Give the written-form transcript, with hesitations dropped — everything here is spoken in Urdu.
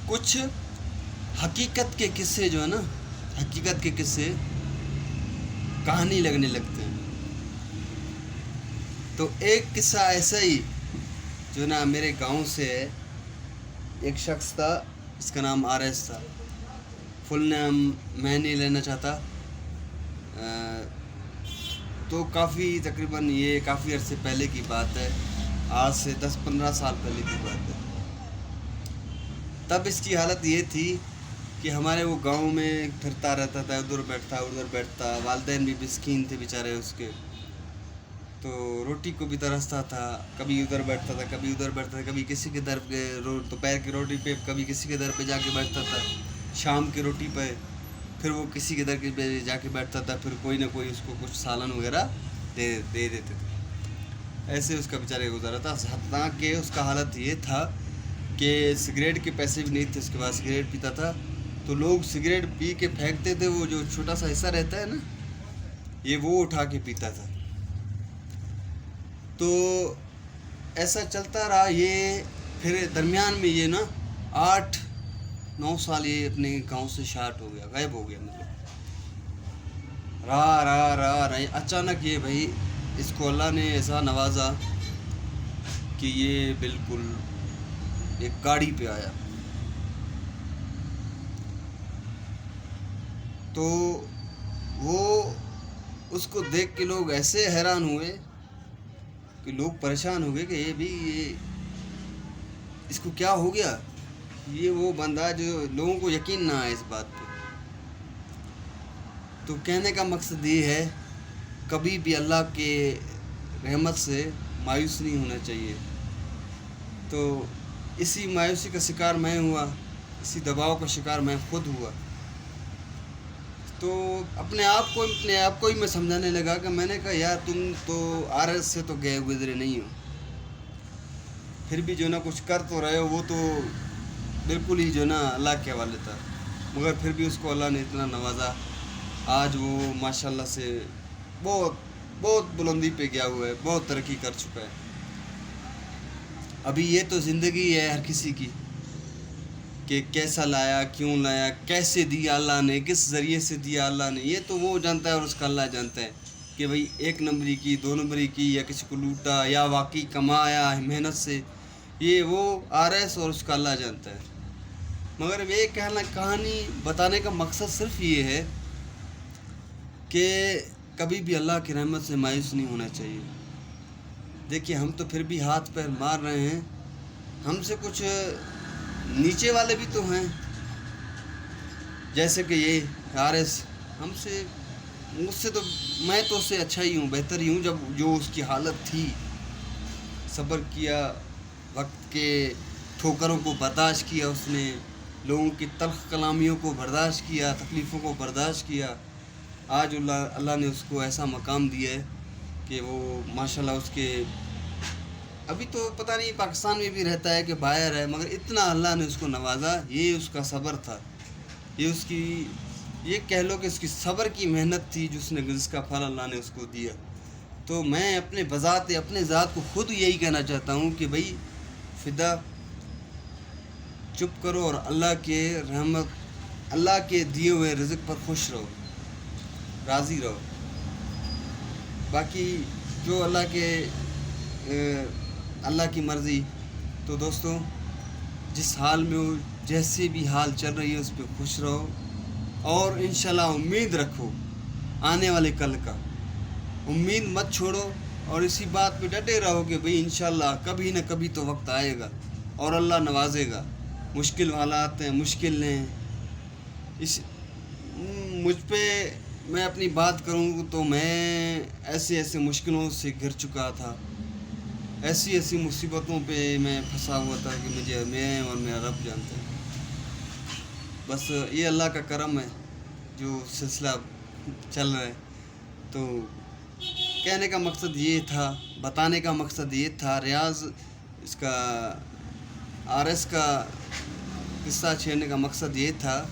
کچھ حقیقت کے قصے جو ہے نا، حقیقت کے قصے کہانی لگنے لگتے ہیں. تو ایک قصہ ایسا ہی جو نا میرے گاؤں سے ہے. ایک شخص تھا، اس کا نام آر ایس تھا. فل نام میں نہیں لینا چاہتا. تو تقریباً یہ کافی عرصے پہلے کی بات ہے، آج سے 10-15 سال پہلے کی بات ہے. تب اس کی حالت یہ تھی کہ ہمارے وہ گاؤں میں پھرتا رہتا تھا، ادھر بیٹھتا. والدین بھی مسکین تھے بیچارے اس کے، تو روٹی کو بھی ترستا تھا. کبھی ادھر بیٹھتا تھا، کبھی ادھر بیٹھتا تھا، کبھی کسی کے در پہ دوپہر کی روٹی پہ، کبھی کسی کے در پہ جا کے بیٹھتا تھا. شام کی روٹی پہ پھر وہ کسی کے در پہ جا کے بیٹھتا تھا. پھر کوئی نہ کوئی اس کو کچھ سالن وغیرہ دے دیتے تھے. ایسے اس کا بیچارے گزارا تھا. حتیٰ کہ اس کا حالت یہ تھا کہ سگریٹ کے پیسے بھی نہیں تھے اس کے بعد. سگریٹ پیتا تھا تو لوگ سگریٹ پی کے پھینکتے تھے، وہ جو چھوٹا سا حصہ رہتا ہے نا، یہ وہ اٹھا کے پیتا تھا. تو ایسا چلتا رہا. یہ پھر درمیان میں یہ نا 8-9 سال یہ اپنے گاؤں سے شارٹ ہو گیا، غائب ہو گیا. مطلب رہا اچانک یہ بھائی اس کو اللہ نے ایسا نوازا کہ یہ بالکل ایک گاڑی پہ آیا. تو وہ اس کو دیکھ کے لوگ ایسے حیران ہوئے کہ لوگ پریشان ہو گئے کہ یہ اس کو کیا ہو گیا. یہ وہ بندہ جو لوگوں کو یقین نہ آئے اس بات پہ. تو کہنے کا مقصد یہ ہے، کبھی بھی اللہ کے رحمت سے مایوس نہیں ہونا چاہیے. تو اسی مایوسی کا شکار میں ہوا، اسی دباؤ کا شکار میں خود ہوا. تو اپنے آپ کو ہی میں سمجھانے لگا کہ میں نے کہا یار تم تو آر ایس سے تو گزرے نہیں ہو، پھر بھی جو نا کچھ کر تو رہے ہو. وہ تو بالکل ہی جو نا اللہ کے حوالے تھا، مگر پھر بھی اس کو اللہ نے اتنا نوازا. آج وہ ماشاءاللہ سے بہت بلندی پہ گیا ہوا ہے، بہت ترقی کر چکا ہے. ابھی یہ تو زندگی ہے ہر کسی کی کہ کیسا لایا، کیوں لایا، کیسے دیا اللہ نے، کس ذریعے سے دیا اللہ نے. یہ تو وہ جانتا ہے اور اس کا اللہ جانتا ہے کہ بھئی 1 نمبری کی، 2 نمبری کی، یا کسی کو لوٹا یا واقعی کمایا محنت سے. یہ وہ آر ایس اور اس کا اللہ جانتا ہے. مگر یہ کہانی بتانے کا مقصد صرف یہ ہے کہ کبھی بھی اللہ کی رحمت سے مایوس نہیں ہونا چاہیے. دیکھیے ہم تو پھر بھی ہاتھ پیر مار رہے ہیں. ہم سے کچھ نیچے والے بھی تو ہیں، جیسے کہ یہ آر ایس. مجھ سے تو میں تو اس سے اچھا ہی ہوں، بہتر ہی ہوں. جب جو اس کی حالت تھی، صبر کیا، وقت کے ٹھوکروں کو برداشت کیا، اس نے لوگوں کی تلخ کلامیوں کو برداشت کیا، تکلیفوں کو برداشت کیا. آج اللہ نے اس کو ایسا مقام دیا ہے کہ وہ ماشاءاللہ اس کے ابھی تو پتہ نہیں پاکستان میں بھی رہتا ہے کہ باہر ہے، مگر اتنا اللہ نے اس کو نوازا. یہ اس کا صبر تھا، یہ کہہ لو کہ اس کی صبر کی محنت تھی جس کا پھل اللہ نے اس کو دیا. تو میں اپنے ذات کو خود یہی کہنا چاہتا ہوں کہ بھئی فدا، چپ کرو اور اللہ کے دیے ہوئے رزق پر خوش رہو، راضی رہو. باقی جو اللہ کی مرضی. تو دوستو، جس حال میں ہو، جیسے بھی حال چل رہی ہے، اس پہ خوش رہو اور انشاءاللہ امید رکھو آنے والے کل کا. امید مت چھوڑو اور اسی بات پہ ڈٹے رہو کہ بھئی انشاءاللہ کبھی نہ کبھی تو وقت آئے گا اور اللہ نوازے گا. مشکل حالات ہیں، مشکل ہیں. مجھ پہ میں اپنی بات کروں تو میں ایسے مشکلوں سے گھر چکا تھا، ایسی مصیبتوں پہ میں پھنسا ہوا تھا کہ میں اور میرا رب جانتے ہیں. بس یہ اللہ کا کرم ہے جو سلسلہ چل رہا ہے. تو کہنے کا مقصد یہ تھا، بتانے کا مقصد یہ تھا. ریاض اس کا آر ایس کا قصہ چھیڑنے کا مقصد یہ تھا